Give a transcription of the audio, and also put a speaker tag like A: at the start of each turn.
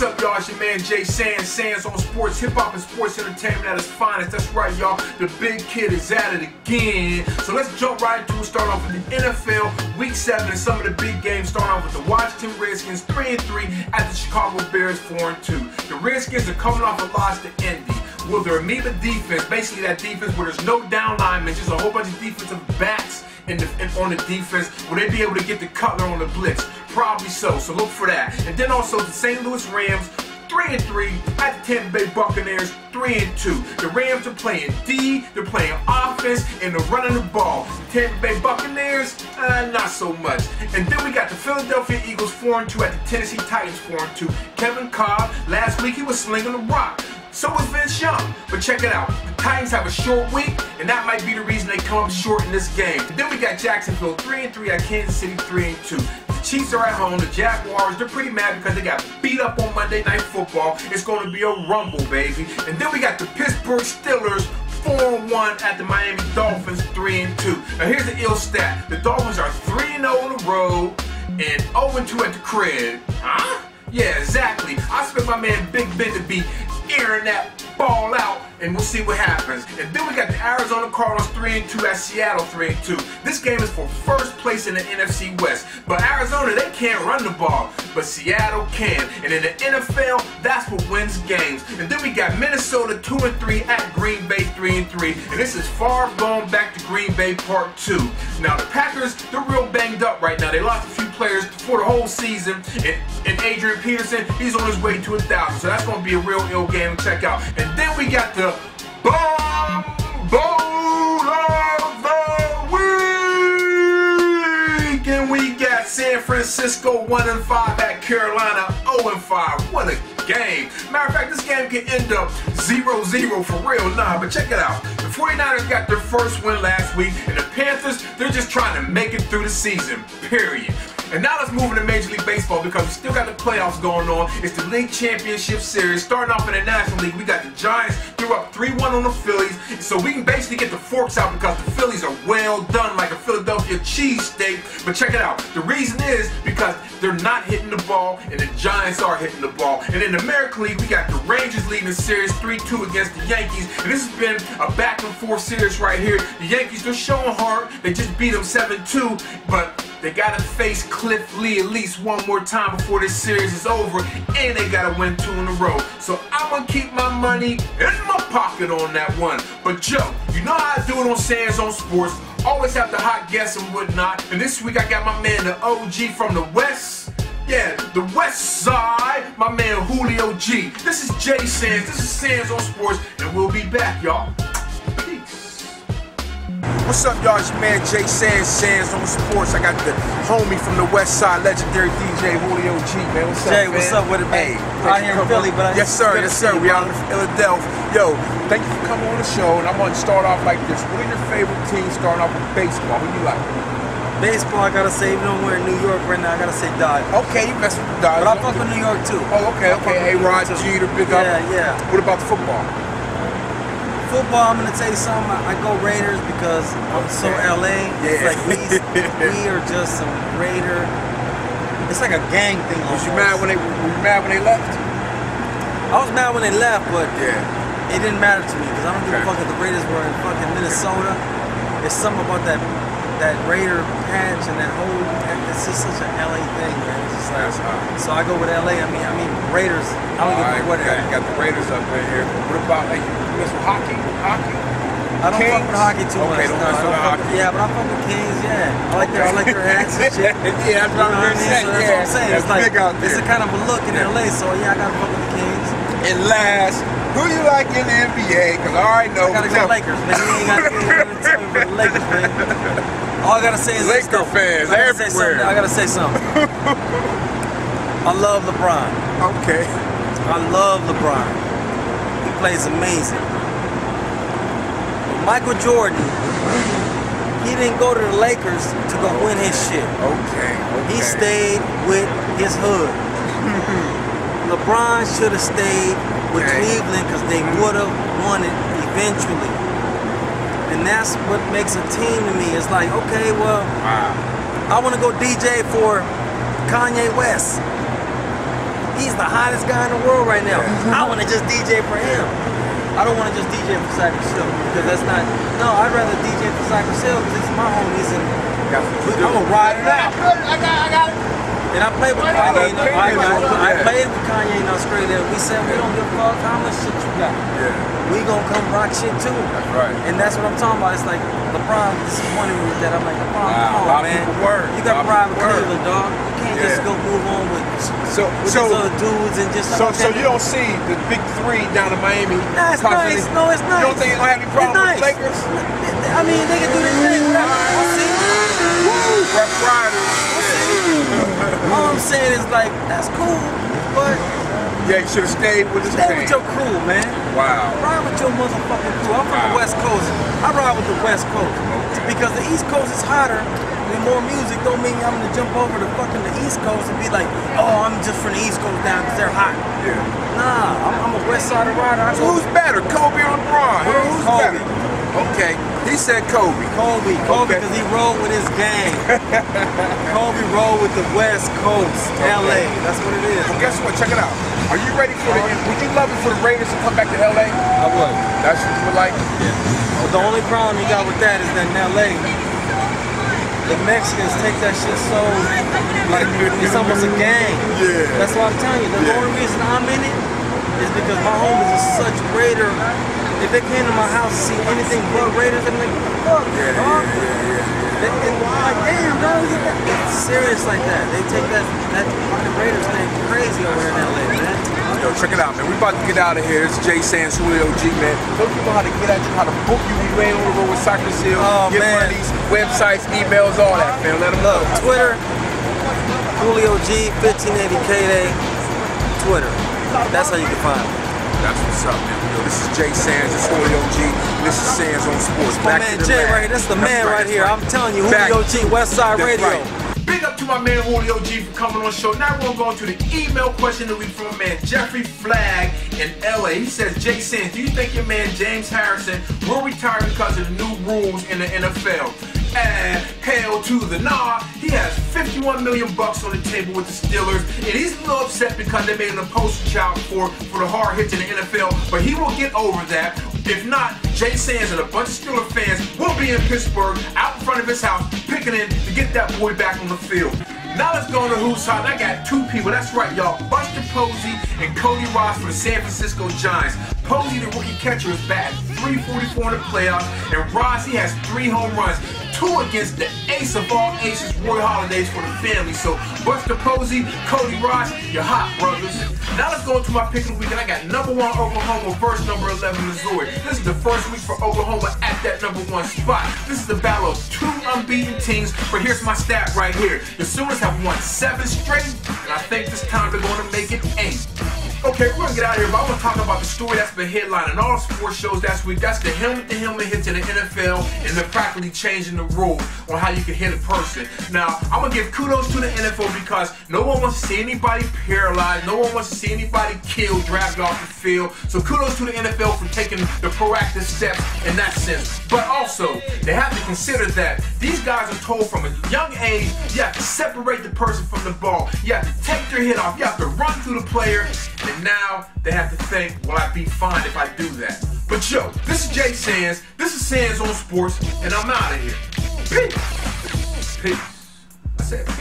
A: What's up, y'all? It's your man Jay Sands on sports, hip-hop and sports entertainment at its finest. That's right, y'all. The big kid is at it again. So let's jump right into it. Start off with the NFL Week 7 and some of the big games. Starting off with the Washington Redskins 3-3 at the Chicago Bears 4-2. The Redskins are coming off a loss to Indy. Will their amoeba defense, basically that defense where there's no down linemen, just a whole bunch of defensive backs on the defense, will they be able to get the Cutler on the blitz? Probably so look for that. And then also the St. Louis Rams 3-3 at the Tampa Bay Buccaneers 3-2. The Rams are playing D, they're playing offense, and they're running the ball. The Tampa Bay Buccaneers, not so much. And then we got the Philadelphia Eagles 4-2 at the Tennessee Titans 4-2. Kevin Cobb, last week he was slinging the rock. So was Vince Young. But check it out. The Titans have a short week, and that might be the reason they come up short in this game. And then we got Jacksonville 3-3 at Kansas City 3-2. The Chiefs are at home. The Jaguars, they're pretty mad because they got beat up on Monday Night Football. It's going to be a rumble, baby. And then we got the Pittsburgh Steelers 4-1 at the Miami Dolphins 3-2. Now here's the ill stat. The Dolphins are 3-0 on the road and 0-2 at the crib. Huh? Yeah, exactly. I expect my man Big Ben to be airing that ball out, and we'll see what happens. And then we got the Arizona Cardinals 3-2 at Seattle 3-2. This game is for first place in the NFC West. But Arizona, they can't run the ball, but Seattle can. And in the NFL, that's what wins games. And then we got Minnesota 2-3 at Green Bay 3-3. And this is far going back to Green Bay Part 2. Now the Packers, they're real banged up right now. They lost a few players for the whole season. And Adrian Peterson, he's on his way to 1,000. So that's going to be a real ill game to check out. And then we got the Bomb Bowl of the Week, and we got San Francisco 1-5 at Carolina 0-5. What a game! Matter of fact, this game can end up 0-0 for real. But check it out. The 49ers got their first win last week, and the Panthers, they're just trying to make it through the season. Period. And now let's move into Major League Baseball because we still got the playoffs going on. It's the League Championship Series. Starting off in the National League, we got the Giants. They're up 3-1 on the Phillies. So we can basically get the forks out because the Phillies are well done like a Philadelphia cheesesteak. But check it out. The reason is because they're not hitting the ball and the Giants are hitting the ball. And in the American League, we got the Rangers leading the series 3-2 against the Yankees. And this has been a back and forth series right here. The Yankees, they're showing hard. They just beat them 7-2, but they gotta face Cliff Lee at least one more time before this series is over, and they gotta win 2 in a row. So I'm gonna keep my money in my pocket on that one. But Joe, you know how I do it on Sands on Sports. Always have the hot guests and whatnot. And this week I got my man, the OG from the West. Yeah, the West Side, my man Julio G. This is Jay Sands, this is Sands on Sports, and we'll be back, y'all. What's up, y'all? It's your man Jay Sands on Sports. I got the homie from the West Side, legendary DJ Julio G, man. What's up,
B: Jay,
A: man?
B: what's up with it, man?
A: Hey,
B: out here in Philly, but
A: yes, sir. We out in Philadelphia. Yo, thank you for coming on the show. And I'm going to start off like this. What are your favorite teams starting off with baseball? Who do you like?
B: Baseball, I gotta say, even though we're in New York right now, I gotta say Dodgers.
A: Okay, you mess with the Dodgers.
B: But I fuck with New York too.
A: Oh, okay. A-Rod, Jeter, big up.
B: Yeah.
A: What about the football?
B: Football, I'm gonna tell you something. I go Raiders because I'm so LA. It's like we are just some Raider. It's like a gang thing.
A: Was you mad when they left?
B: I was mad when they left, but it didn't matter to me because I don't give a fuck if the Raiders were in fucking Minnesota. There's something about that Raider patch and that whole. It's just such an LA thing, man. It's just like, so I go with LA. I mean Raiders. I don't give a fuck what.
A: You got the Raiders up right here. What about like you mess with hockey?
B: I don't fuck with hockey too much.
A: Okay, don't mess with hockey.
B: Yeah, but I fuck with Kings. Yeah, I like their hats and shit.
A: Yeah, that's what I'm saying.
B: So that's what I'm saying. It's like it's a kind of a look in LA. So yeah, I gotta fuck with the Kings.
A: And last, who you like in the NBA? Because I already know.
B: I gotta go Lakers, man. You ain't gotta tell me about the Lakers, man. All I gotta say is
A: Laker fans everywhere.
B: I gotta say something. I love LeBron.
A: Okay.
B: I love LeBron. He plays amazing. Michael Jordan, he didn't go to the Lakers to go win his shit.
A: Okay.
B: He stayed with his hood. LeBron should have stayed with Cleveland because they would have won it eventually. And that's what makes a team to me. It's like, okay, well, I want to go DJ for Kanye West. he's the hottest guy in the world right now. I want to just DJ for him. I don't want to just DJ for Cypress Hill because that's not. No, I'd rather DJ for Cypress Hill because it's my homies and I'm gonna ride it out.
C: I got it.
B: And I played with Kanye. I played with Kanye in Australia. We said we don't give a fuck how much shit you got.
C: Yeah.
B: We gonna come rock shit too.
C: That's right.
B: And that's what I'm talking about. It's like LeBron disappointed me with that. I'm like, LeBron, come on, man. You gotta ride with Cleveland, dog. You can't just go move on with these other dudes and just.
C: So you don't see the big three down in Miami?
B: Nah, it's nice. No, it's nice.
C: You don't think it's gonna have any problem with the Lakers?
B: I mean, they can do their thing. We'll see. Woo!
C: Rough Riders.
B: All I'm saying is like, that's cool, but
C: yeah, you should have stayed with his team.
B: Stay with your crew, man.
C: Wow.
B: Ride with your motherfucking crew. I'm from the West Coast. I ride with the West Coast. Because the East Coast is hotter and more music don't mean I'm gonna jump over to fucking the East Coast and be like, oh, I'm just from the East Coast now because they're hot.
C: Yeah.
B: Nah, I'm a West Side rider.
C: So who's better, Kobe or LeBron?
B: Who's Kobe?
C: Better? Okay, he said Kobe.
B: Kobe because he rolled with his gang. Kobe rolled with the West Coast, LA. That's what it is.
C: Well, guess what? Check it out. Are you ready for the? Would you love it for the Raiders to come back to LA?
B: I would.
C: That's what you would like.
B: Yeah. But the only problem you got with that is that in LA, the Mexicans take that shit so like it's almost a gang.
C: Yeah.
B: That's what I'm telling you. The only reason I'm in it is because my homies are such Raider. If they came to my house to see anything but Raiders, they'd be like, fuck, dog. And like, damn, dog, it's serious like that. They take that fucking Raiders thing crazy over here in LA, man.
C: Yo, check it out, man. We about to get out of here. It's Jay Sands, Julio, G, man. Tell people how to get at you, how to book you. We ran on the road with Cypress Hill. Get one of these websites, emails, all that, man. Let them know.
B: Twitter, Julio G, 1580 K-Day, Twitter. That's how you can find me.
C: That's what's up, man. Yo, this is Jay Sands, this is Julio G, this is Sands on Sports.
B: My man Jay right here, that's the man right here. I'm telling you, Julio G, Westside Radio.
A: Big up to my man Julio G for coming on the show. Now we're going to the email question that we from my man Jeffrey Flagg in LA. He says, Jay Sands, do you think your man James Harrison will retire because of the new rules in the NFL? And hell to the nah, he has $51 million on the table with the Steelers, and he's a little upset because they made him a poster child for the hard hits in the NFL, but he will get over that. If not, Jay Sands and a bunch of Steeler fans will be in Pittsburgh, out in front of his house, picking in to get that boy back on the field. Now let's go on to Who's Hot. I got two people, that's right y'all, Buster Posey and Cody Ross for the San Francisco Giants. Posey, the rookie catcher, is back, 344 in the playoffs, and Ross, he has 3 home runs. 2 against the ace of all aces, Roy Holidays for the family. So Buster Posey, Cody Ross, you're hot, brothers. Now let's go into my pick of the week, and I got number 1 Oklahoma versus number 11 Missouri. This is the first week for Oklahoma at that number 1 spot. This is the battle of 2 unbeaten teams, but here's my stat right here. The Sooners have won 7 straight, and I think this time they're going to make it 8. Okay, we're gonna get out of here, but I want to talk about the story that's been headlining all sports shows last week. That's the helmet-to-helmet hits in the NFL, and they're practically changing the rules on how you can hit a person. Now, I'm gonna give kudos to the NFL because no one wants to see anybody paralyzed, no one wants to see anybody killed, dragged off the field. So kudos to the NFL for taking the proactive steps in that sense. But also, they have to consider that these guys are told from a young age, you have to separate the person from the ball. You have to take their hit off. You have to run through the player. And now they have to think, will I be fine if I do that? But yo, this is Jay Sands, this is Sands on Sports, and I'm out of here. Peace. Peace. I said peace.